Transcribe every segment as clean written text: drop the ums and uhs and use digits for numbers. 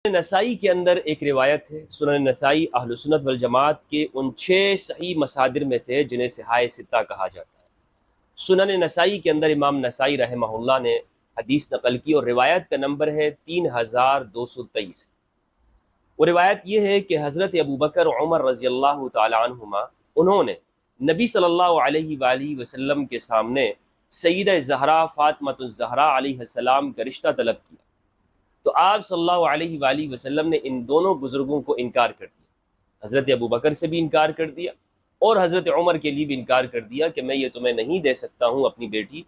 نسائی کے اندر ایک روایت ہے، سنن نسائی اہل سنت والجماعت کے ان 6 صحیح مصادر میں سے جنہیں صحاح ستہ کہا جاتا ہے۔ سنن نسائی کے اندر امام نسائی رحمہ اللہ نے حدیث نقل کی اور روایت کا نمبر ہے 3223۔ وہ روایت یہ ہے کہ حضرت ابوبکر عمر رضی اللہ تعالی عنہما انہوں نے نبی صلی اللہ علیہ وآلہ وسلم کے سامنے سیدہ زہرا فاطمہ الزہرا علیہ السلام کا رشتہ طلب کیا، تو آپ صلی اللہ علیہ وآلہ وسلم نے ان دونوں بزرگوں کو انکار کر دیا۔ حضرت ابوبکر سے بھی انکار کر دیا اور حضرت عمر کے لیے بھی انکار کر دیا کہ میں یہ تمہیں نہیں دے سکتا ہوں اپنی بیٹی۔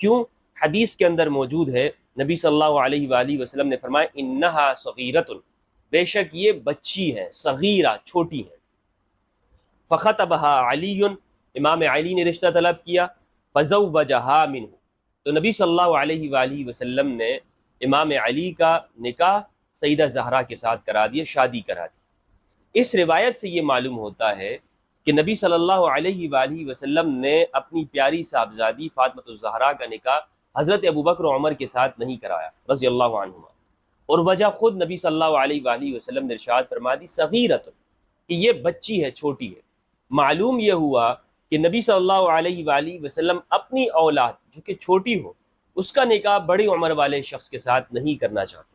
کیوں؟ حدیث کے اندر موجود ہے، نبی صلی اللہ علیہ وآلہ وسلم نے فرمایا انہا صغیرۃ، بے شک یہ بچی ہے، صغیرہ چھوٹی ہے۔ فخطبها علی، امام علی نے رشتہ طلب کیا، فزوجہا منہ، تو نبی صلی اللہ علیہ وآلہ وسلم نے امام علی کا نکاح سیدہ زہرا کے ساتھ کرا دیا، شادی کرا دی۔ اس روایت سے یہ معلوم ہوتا ہے کہ نبی صلی اللہ علیہ وآلہ وسلم نے اپنی پیاری صاحبزادی فاطمہ الزہرا کا نکاح حضرت ابوبکر و عمر کے ساتھ نہیں کرایا رضی اللہ عنہما، اور وجہ خود نبی صلی اللہ علیہ وآلہ وسلم نے ارشاد فرما دی صغیرۃ، کہ یہ بچی ہے، چھوٹی ہے۔ معلوم یہ ہوا کہ نبی صلی اللہ علیہ وآلہ وسلم اپنی اولاد جو کہ چھوٹی ہو اس کا نکاح بڑی عمر والے شخص کے ساتھ نہیں کرنا چاہتے،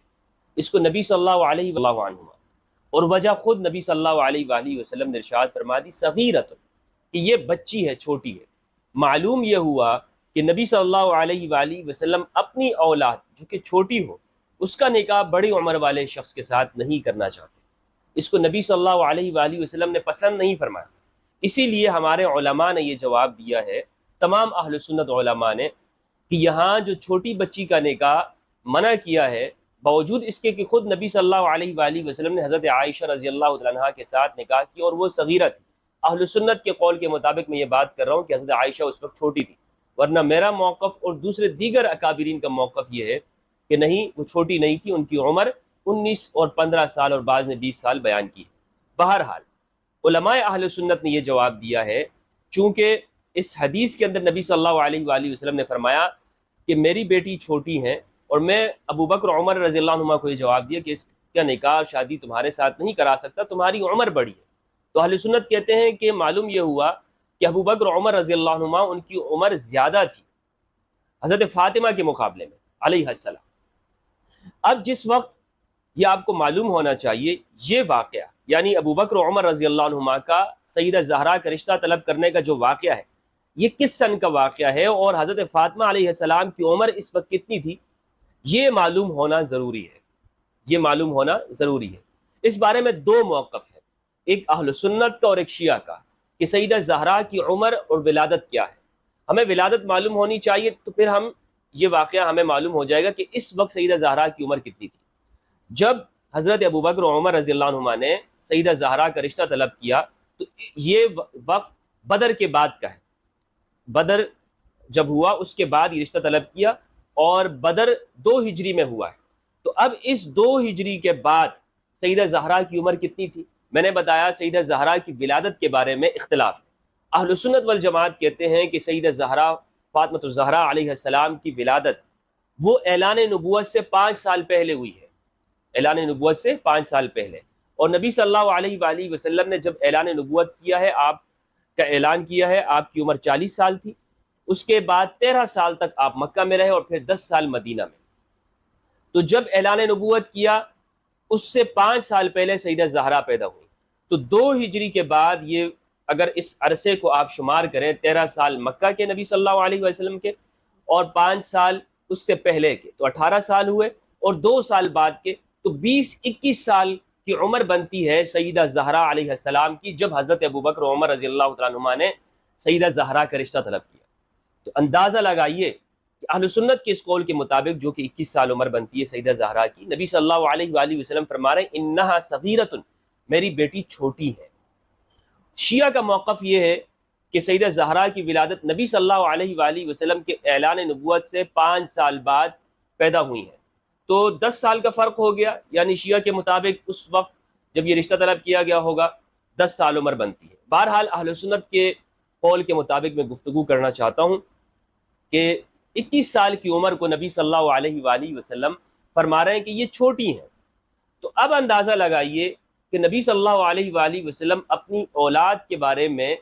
اس کو نبی صلی اللہ علیہ وآلہ عنہما، اور وجہ خود نبی صلی اللہ علیہ وآلہ وسلم نے ارشاد فرما دی صغیرۃ، کہ یہ بچی ہے، چھوٹی ہے۔ معلوم یہ ہوا کہ نبی صلی اللہ علیہ وآلہ وسلم اپنی اولاد جو کہ چھوٹی ہو اس کا نکاح بڑی عمر والے شخص کے ساتھ نہیں کرنا چاہتے، اس کو نبی صلی اللہ علیہ وآلہ وسلم نے پسند نہیں فرمایا۔ اسی لیے ہمارے علماء نے یہ جواب دیا ہے، تمام اہل سنت علماء نے، کہ یہاں جو چھوٹی بچی کا نکاح منع کیا ہے، باوجود اس کے کہ خود نبی صلی اللہ علیہ وآلہ وسلم نے حضرت عائشہ رضی اللہ تعالیٰ عنہا کے ساتھ نکاح کیا اور وہ صغیرہ تھی۔ اہل سنت کے قول کے مطابق میں یہ بات کر رہا ہوں کہ حضرت عائشہ اس وقت چھوٹی تھی، ورنہ میرا موقف اور دوسرے دیگر اکابرین کا موقف یہ ہے کہ نہیں، وہ چھوٹی نہیں تھی، ان کی عمر 19 اور 15 سال اور بعض نے 20 سال بیان کی ہے۔ بہرحال علماء اہل سنت نے یہ جواب دیا ہے، چونکہ اس حدیث کے اندر نبی صلی اللہ علیہ وآلہ وسلم نے فرمایا کہ میری بیٹی چھوٹی ہیں، اور میں ابوبکر عمر رضی اللہ عنہما کو یہ جواب دیا کہ اس کا نکاح شادی تمہارے ساتھ نہیں کرا سکتا، تمہاری عمر بڑی ہے۔ تو اہل سنت کہتے ہیں کہ معلوم یہ ہوا کہ ابوبکر عمر رضی اللہ عنہما ان کی عمر زیادہ تھی حضرت فاطمہ کے مقابلے میں علیہ السلام۔ اب جس وقت یہ آپ کو معلوم ہونا چاہیے، یہ واقعہ یعنی ابوبکر عمر رضی اللہ عنہما کا سیدہ زہرا کا رشتہ طلب کرنے کا جو واقعہ ہے، یہ کس سن کا واقعہ ہے اور حضرت فاطمہ علیہ السلام کی عمر اس وقت کتنی تھی، یہ معلوم ہونا ضروری ہے، یہ معلوم ہونا ضروری ہے۔ اس بارے میں دو موقف ہیں، ایک اہل سنت کا اور ایک شیعہ کا، کہ سیدہ زہرا کی عمر اور ولادت کیا ہے۔ ہمیں ولادت معلوم ہونی چاہیے، تو پھر ہم یہ واقعہ ہمیں معلوم ہو جائے گا کہ اس وقت سیدہ زہرا کی عمر کتنی تھی۔ جب حضرت ابوبکر عمر رضی اللہ عنہما نے سیدہ زہرا کا رشتہ طلب کیا تو یہ وقت بدر کے بعد کا ہے، بدر جب ہوا اس کے بعد یہ رشتہ طلب کیا، اور بدر 2 ہجری میں ہوا ہے۔ تو اب اس 2 ہجری کے بعد سیدہ زہرا کی عمر کتنی تھی؟ میں نے بتایا سیدہ زہرا کی ولادت کے بارے میں اختلاف ہے۔ اہل سنت والجماعت کہتے ہیں کہ سیدہ زہرا فاطمہ الزہرا علیہ السلام کی ولادت وہ اعلان نبوت سے 5 سال پہلے ہوئی ہے، اعلان نبوت سے 5 سال پہلے، اور نبی صلی اللہ علیہ وآلہ وسلم نے جب اعلان نبوت کیا ہے، آپ کا اعلان کیا ہے، آپ کی عمر 40 سال تھی۔ اس کے بعد 13 سال تک آپ مکہ میں رہے اور پھر 10 سال مدینہ میں۔ تو جب اعلان نبوت کیا اس سے 5 سال پہلے سیدہ زہرا پیدا ہوئی، تو 2 ہجری کے بعد یہ اگر اس عرصے کو آپ شمار کریں، 13 سال مکہ کے نبی صلی اللہ علیہ وسلم کے اور 5 سال اس سے پہلے کے، تو 18 سال ہوئے، اور 2 سال بعد کے، تو 20-21 سال کی عمر بنتی ہے سیدہ زہرا علیہ السلام کی، جب حضرت ابوبکر عمر رضی اللہ تعالیٰ عنہما نے سیدہ زہرا کا رشتہ طلب کیا۔ تو اندازہ لگائیے کہ اہل سنت کے اس قول کے مطابق جو کہ 21 سال عمر بنتی ہے سیدہ زہرا کی، نبی صلی اللہ علیہ وآلہ وسلم فرما رہے ہیں انہا صغیرۃ، میری بیٹی چھوٹی ہے۔ شیعہ کا موقف یہ ہے کہ سیدہ زہرا کی ولادت نبی صلی اللہ علیہ وآلہ وسلم کے اعلان نبوت سے 5 سال بعد پیدا ہوئی ہیں، تو 10 سال کا فرق ہو گیا، یعنی شیعہ کے مطابق اس وقت جب یہ رشتہ طلب کیا گیا ہوگا 10 سال عمر بنتی ہے۔ بہرحال اہل سنت کے قول کے مطابق میں گفتگو کرنا چاہتا ہوں کہ 21 سال کی عمر کو نبی صلی اللہ علیہ وآلہ وسلم فرما رہے ہیں کہ یہ چھوٹی ہیں، تو اب اندازہ لگائیے کہ نبی صلی اللہ علیہ وآلہ وسلم اپنی اولاد کے بارے میں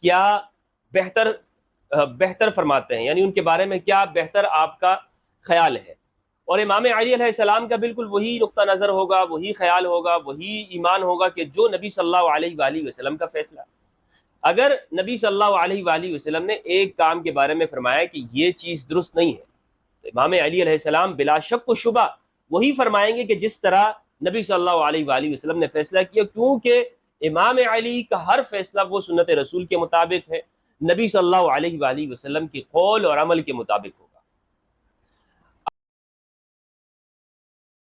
کیا بہتر فرماتے ہیں، یعنی ان کے بارے میں کیا بہتر آپ کا خیال ہے۔ اور امام علی علیہ السلام کا بالکل وہی نقطہ نظر ہوگا، وہی خیال ہوگا، وہی ایمان ہوگا کہ جو نبی صلی اللہ علیہ وآلہ وسلم کا فیصلہ۔ اگر نبی صلی اللہ علیہ وآلہ وسلم نے ایک کام کے بارے میں فرمایا کہ یہ چیز درست نہیں ہے، تو امام علی علیہ السلام بلا شک و شبہ وہی فرمائیں گے کہ جس طرح نبی صلی اللہ علیہ وآلہ وسلم نے فیصلہ کیا، کیونکہ امام علی کا ہر فیصلہ وہ سنت رسول کے مطابق ہے، نبی صلی اللہ علیہ وآلہ وسلم کی قول اور عمل کے مطابق ہو۔